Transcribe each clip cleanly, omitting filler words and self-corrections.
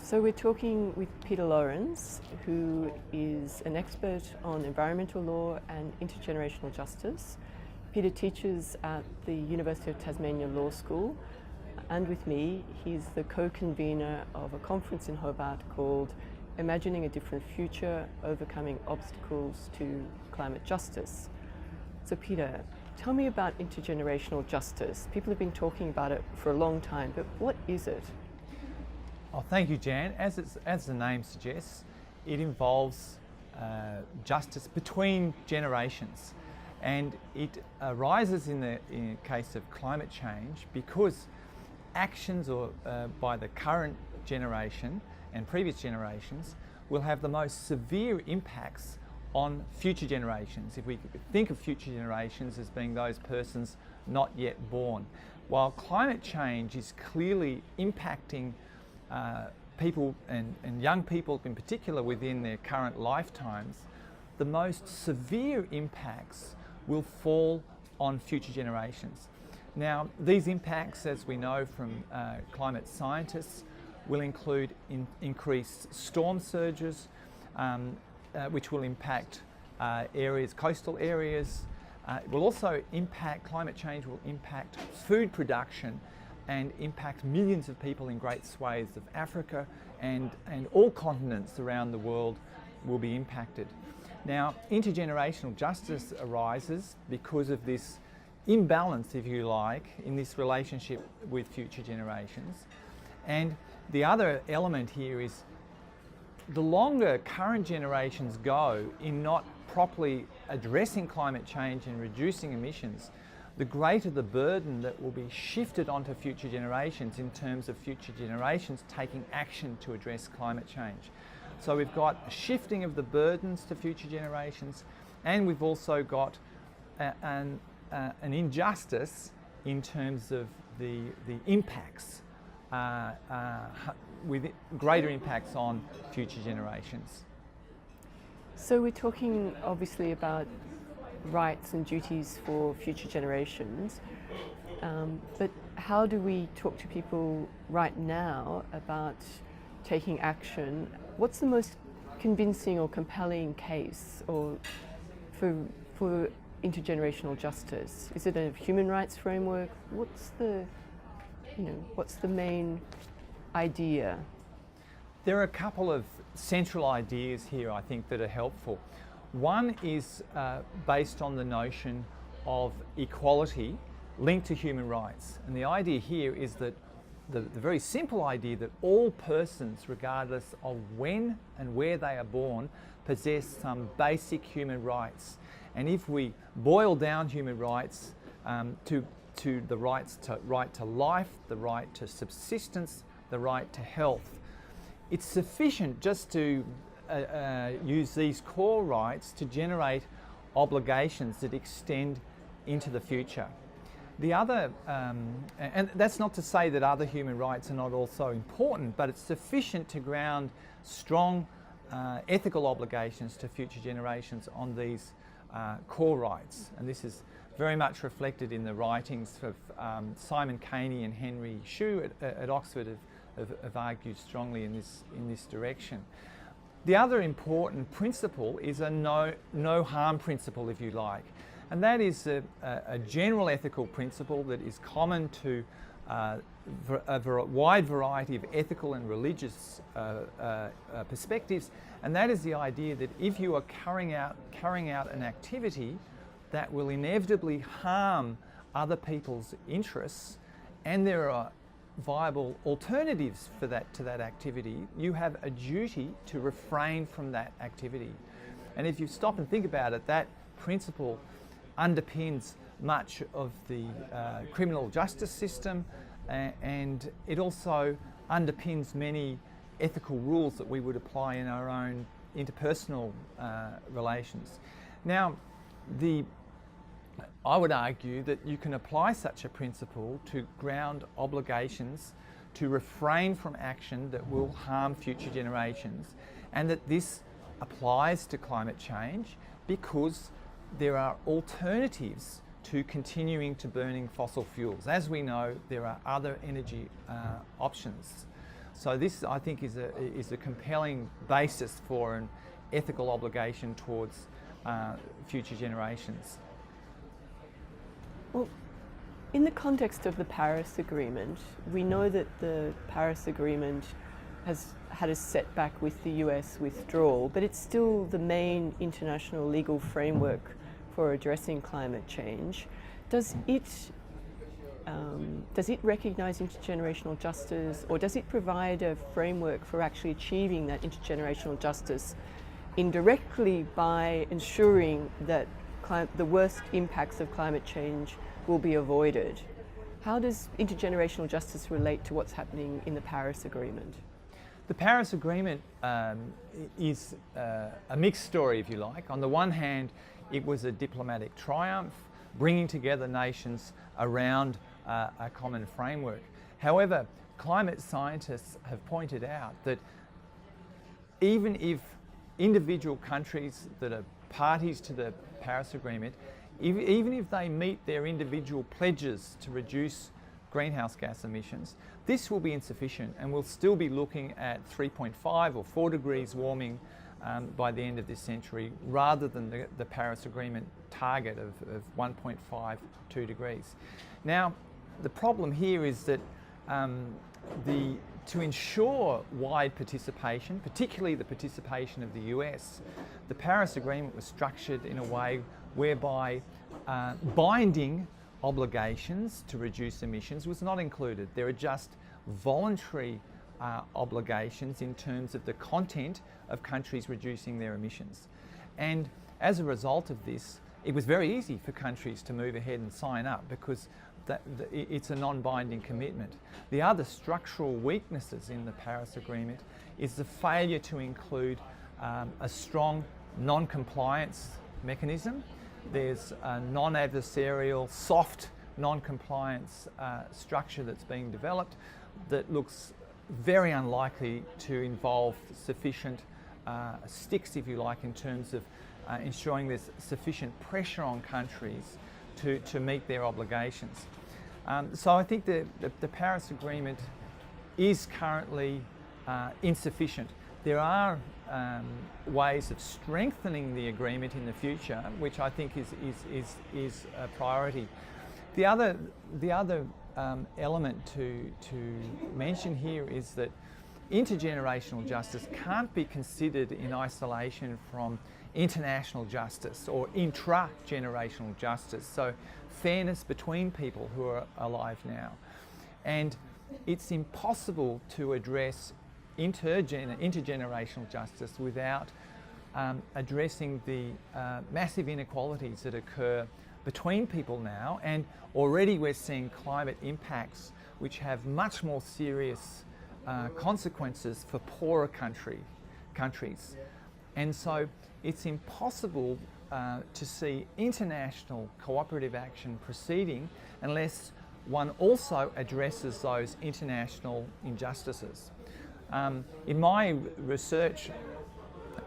So we're talking with Peter Lawrence, who is an expert on environmental law and intergenerational justice. Peter teaches at the University of Tasmania Law School, and with me, he's the co-convener of a conference in Hobart called Imagining a Different Future, Overcoming Obstacles to Climate Justice. So Peter, tell me about intergenerational justice. People have been talking about it for a long time, but what is it? Oh, thank you, Jan. As the name suggests, it involves justice between generations, and it arises in the case of climate change because actions by the current generation and previous generations will have the most severe impacts on future generations. If we think of future generations as being those persons not yet born, while climate change is clearly impacting people and young people in particular within their current lifetimes, the most severe impacts will fall on future generations. Now, these impacts, as we know from climate scientists, will include increased storm surges, which will impact coastal areas. It will also climate change will impact food production and impact millions of people in great swathes of Africa, and all continents around the world will be impacted. Now, intergenerational justice arises because of this imbalance, if you like, in this relationship with future generations. And the other element here is the longer current generations go in not properly addressing climate change and reducing emissions, the greater the burden that will be shifted onto future generations in terms of future generations taking action to address climate change. So we've got a shifting of the burdens to future generations, and we've also got an injustice in terms of the impacts, with greater impacts on future generations. So we're talking obviously about rights and duties for future generations, but how do we talk to people right now about taking action? What's the most convincing or compelling case for intergenerational justice? Is it a human rights framework? What's the main idea? There are a couple of central ideas here, I think, that are helpful. One is based on the notion of equality linked to human rights. And the idea here is that the very simple idea that all persons, regardless of when and where they are born, possess some basic human rights. And if we boil down human rights to the right to life, the right to subsistence, the right to health, it's sufficient just to use these core rights to generate obligations that extend into the future. The other, and that's not to say that other human rights are not also important, but it's sufficient to ground strong ethical obligations to future generations on these core rights. And this is very much reflected in the writings of Simon Caney and Henry Shue at Oxford have argued strongly in this direction. The other important principle is a no harm principle, if you like, and that is a general ethical principle that is common to a wide variety of ethical and religious perspectives, and that is the idea that if you are carrying out an activity that will inevitably harm other people's interests, and there are viable alternatives to that activity, you have a duty to refrain from that activity. And if you stop and think about it, that principle underpins much of the criminal justice system, and it also underpins many ethical rules that we would apply in our own interpersonal relations. Now, I would argue that you can apply such a principle to ground obligations to refrain from action that will harm future generations, and that this applies to climate change because there are alternatives to continuing to burning fossil fuels. As we know, there are other energy options. So this, I think, is a compelling basis for an ethical obligation towards future generations. Well, in the context of the Paris Agreement, we know that the Paris Agreement has had a setback with the US withdrawal, but it's still the main international legal framework for addressing climate change. Does it recognise intergenerational justice, or does it provide a framework for actually achieving that intergenerational justice indirectly by ensuring that the worst impacts of climate change will be avoided? How does intergenerational justice relate to what's happening in the Paris Agreement? The Paris Agreement is a mixed story, if you like. On the one hand, it was a diplomatic triumph, bringing together nations around a common framework. However, climate scientists have pointed out that even if individual countries that are parties to the Paris Agreement, even if they meet their individual pledges to reduce greenhouse gas emissions, this will be insufficient, and we'll still be looking at 3.5 or 4 degrees warming by the end of this century, rather than the Paris Agreement target of 1.5 to 2 degrees. Now, the problem here is that to ensure wide participation, particularly the participation of the US, the Paris Agreement was structured in a way whereby binding obligations to reduce emissions was not included. There are just voluntary obligations in terms of the content of countries reducing their emissions. And as a result of this, it was very easy for countries to move ahead and sign up, because it's a non-binding commitment. The other structural weaknesses in the Paris Agreement is the failure to include a strong non-compliance mechanism. There's a non-adversarial, soft non-compliance structure that's being developed that looks very unlikely to involve sufficient sticks, if you like, in terms of ensuring there's sufficient pressure on countries to meet their obligations. So I think the Paris Agreement is currently insufficient. There are ways of strengthening the agreement in the future, which I think is a priority. The other element to mention here is that intergenerational justice can't be considered in isolation from international justice or intra-generational justice, so fairness between people who are alive now. And it's impossible to address intergenerational justice without addressing the massive inequalities that occur between people now, and already we're seeing climate impacts which have much more serious consequences for poorer countries. And so it's impossible to see international cooperative action proceeding unless one also addresses those international injustices. In my research,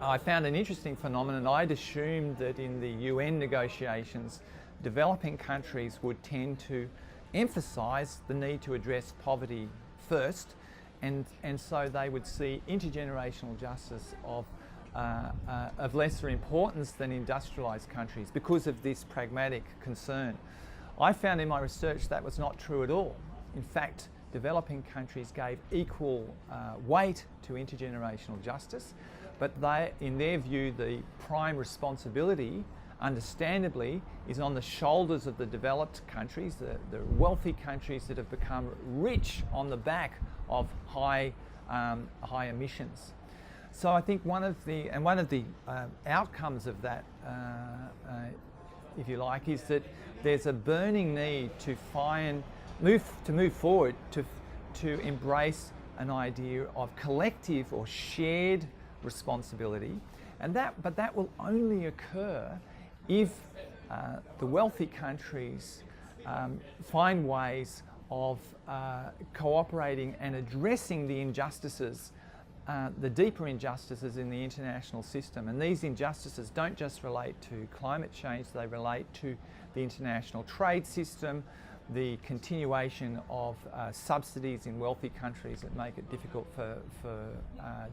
I found an interesting phenomenon. I'd assumed that in the UN negotiations, developing countries would tend to emphasise the need to address poverty first, and so they would see intergenerational justice of lesser importance than industrialised countries because of this pragmatic concern. I found in my research that was not true at all. In fact, developing countries gave equal weight to intergenerational justice, but in their view, the prime responsibility, understandably, is on the shoulders of the developed countries, the wealthy countries that have become rich on the back of high emissions. So I think one of the outcomes of that, if you like, is that there's a burning need to move forward to embrace an idea of collective or shared responsibility, but that will only occur if the wealthy countries find ways of cooperating and addressing the injustices, the deeper injustices in the international system. And these injustices don't just relate to climate change, they relate to the international trade system, the continuation of subsidies in wealthy countries that make it difficult for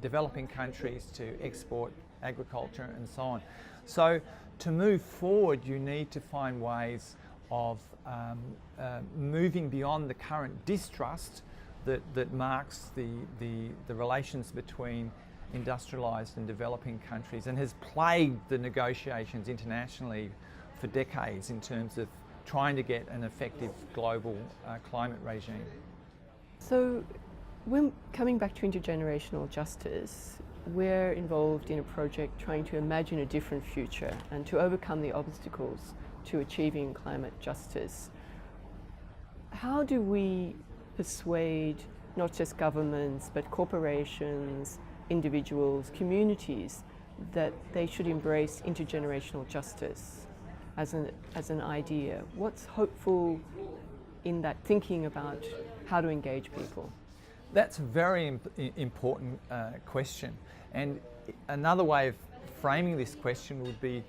developing countries to export agriculture and so on. So to move forward, you need to find ways of moving beyond the current distrust that marks the relations between industrialised and developing countries and has plagued the negotiations internationally for decades in terms of trying to get an effective global climate regime. So, when coming back to intergenerational justice, we're involved in a project trying to imagine a different future and to overcome the obstacles to achieving climate justice. How do we persuade not just governments but corporations, individuals, communities that they should embrace intergenerational justice as an idea? What's hopeful in that thinking about how to engage people? That's a very important question, and another way of framing this question would be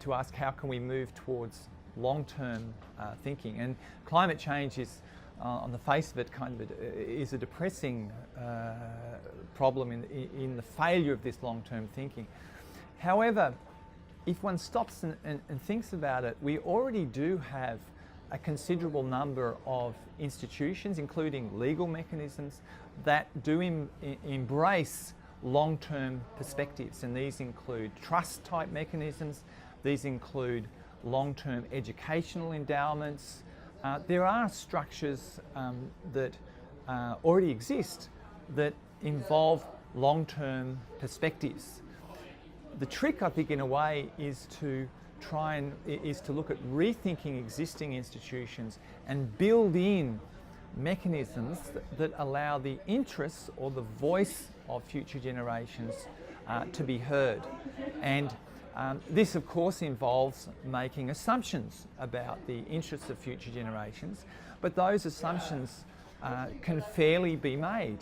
to ask how can we move towards long-term thinking. And climate change is, on the face of it, is a depressing problem in the failure of this long-term thinking. However, if one stops and thinks about it, we already do have a considerable number of institutions, including legal mechanisms, that do embrace long-term perspectives, and these include trust-type mechanisms, these include long-term educational endowments. There are structures that already exist that involve long-term perspectives. The trick, I think, in a way, is to look at rethinking existing institutions and build in mechanisms that allow the interests or the voice of future generations to be heard. And this, of course, involves making assumptions about the interests of future generations, but those assumptions can fairly be made.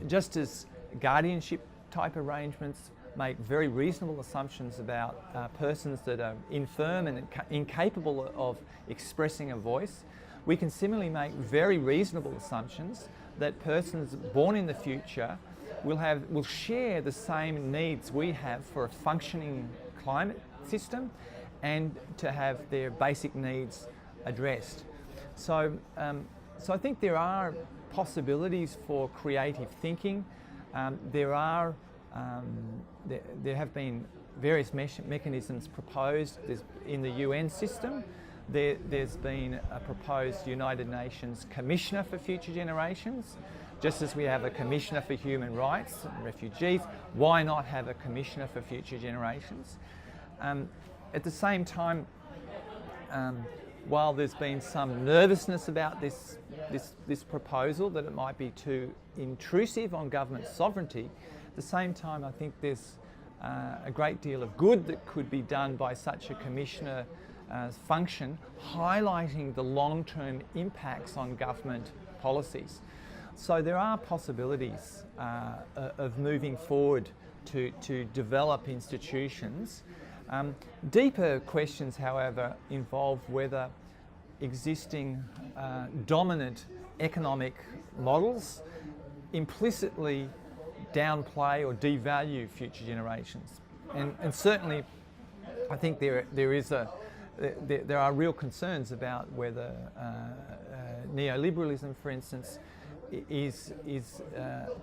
Just as guardianship type arrangements make very reasonable assumptions about persons that are infirm and incapable of expressing a voice, we can similarly make very reasonable assumptions that persons born in the future will share the same needs we have for a functioning climate system and to have their basic needs addressed. So I think there are possibilities for creative thinking. There have been various mechanisms proposed. In the UN system, there's been a proposed United Nations Commissioner for Future Generations. Just as we have a Commissioner for Human Rights and Refugees, why not have a Commissioner for Future Generations? At the same time, while there's been some nervousness about this proposal, that it might be too intrusive on government sovereignty, at the same time I think there's a great deal of good that could be done by such a commissioner function, highlighting the long-term impacts on government policies. So there are possibilities of moving forward to develop institutions. Deeper questions, however, involve whether existing dominant economic models implicitly downplay or devalue future generations. And certainly I think there are real concerns about whether neoliberalism, for instance, is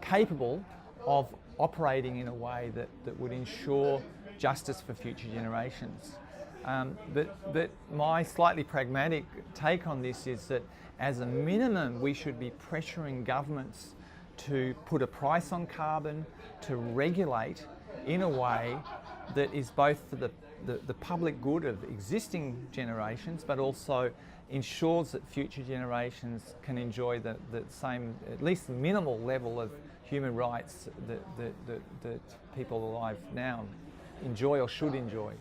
capable of operating in a way that would ensure justice for future generations. But my slightly pragmatic take on this is that as a minimum we should be pressuring governments to put a price on carbon, to regulate in a way that is both for the public good of existing generations, but also ensures that future generations can enjoy the same, at least minimal level of human rights that people alive now enjoy or should enjoy.